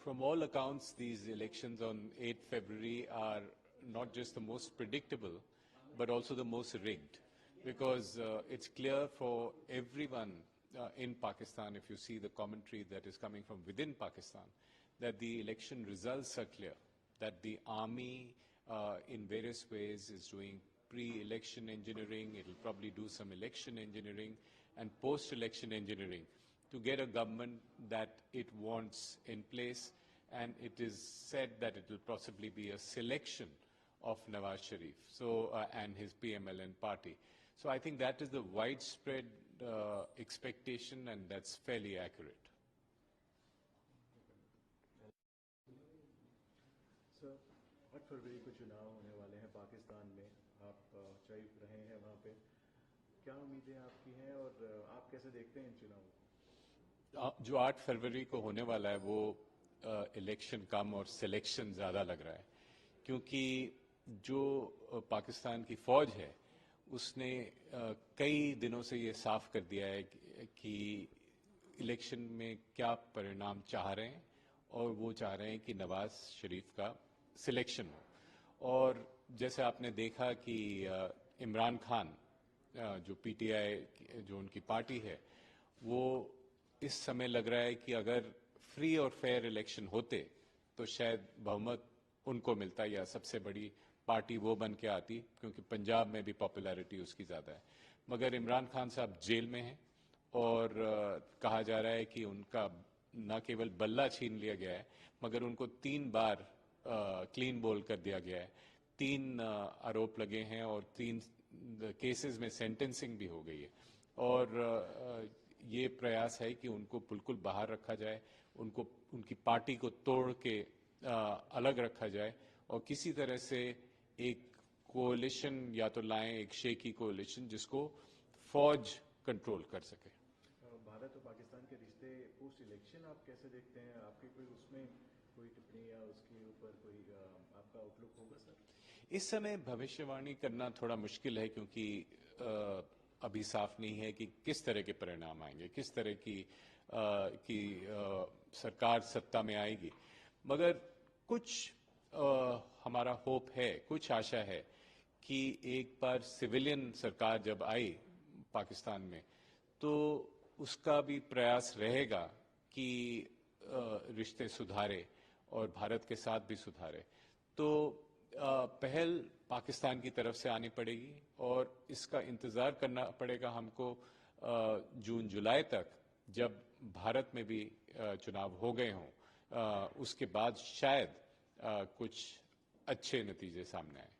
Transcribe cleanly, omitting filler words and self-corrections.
From all accounts, these elections on 8th February are not just the most predictable, but also the most rigged, because it's clear for everyone in Pakistan, if you see the commentary that is coming from within Pakistan, that the election results are clear, that the army in various ways is doing pre-election engineering, it will probably do some election engineering and post-election engineering to get a government that it wants in place, and it is said that it will possibly be a selection of Nawaz Sharif and his PMLN party. So I think that is the widespread expectation, and that's fairly accurate. So, 8 फरवरी को चुनाव होने वाले हैं पाकिस्तान में, आप चुनाव रहे हैं वहाँ पे, क्या उम्मीदें आपकी हैं और आप कैसे देखते हैं इन चुनावों को? जो 8 फरवरी को होने वाला है वो इलेक्शन कम और सिलेक्शन ज़्यादा लग रहा है, क्योंकि जो पाकिस्तान की फ़ौज है उसने कई दिनों से ये साफ कर दिया है कि इलेक्शन में क्या परिणाम चाह रहे हैं, और वो चाह रहे हैं कि नवाज शरीफ का सिलेक्शन हो। और जैसे आपने देखा कि इमरान खान जो पीटीआई जो उनकी पार्टी है, वो इस समय लग रहा है कि अगर फ्री और फेयर इलेक्शन होते तो शायद बहुमत उनको मिलता या सबसे बड़ी पार्टी वो बन के आती, क्योंकि पंजाब में भी पॉपुलैरिटी उसकी ज़्यादा है। मगर इमरान खान साहब जेल में हैं और कहा जा रहा है कि उनका न केवल बल्ला छीन लिया गया है, मगर उनको 3 बार क्लीन बोल कर दिया गया है। 3 आरोप लगे हैं और 3 केसेस में सेंटेंसिंग भी हो गई है। और ये प्रयास है कि उनको बिल्कुल बाहर रखा जाए, उनको उनकी पार्टी को तोड़ के अलग रखा जाए और किसी तरह से एक कोalition या तो लाएं, एक शेकी कोalition जिसको फौज कंट्रोल कर सके। भारत और पाकिस्तान के रिश्ते पोस्ट इलेक्शन आप कैसे देखते हैं? आपकी कोई उसमें कोई टिप्पणी या उसके ऊपर कोई आपका आउटलुक होगा सर? इस समय भविष्यवाणी करना थोड़ा मुश्किल है, क्योंकि अभी साफ नहीं है कि किस तरह के परिणाम आएंगे, किस तरह की सरकार सत्ता में आएगी। मगर कुछ हमारा होप है, कुछ आशा है कि एक बार सिविलियन सरकार जब आई पाकिस्तान में, तो उसका भी प्रयास रहेगा कि रिश्ते सुधारे और भारत के साथ भी सुधारे। तो पहल पाकिस्तान की तरफ से आनी पड़ेगी और इसका इंतज़ार करना पड़ेगा हमको जून जुलाई तक, जब भारत में भी चुनाव हो गए हों। उसके बाद शायद कुछ अच्छे नतीजे सामने आए।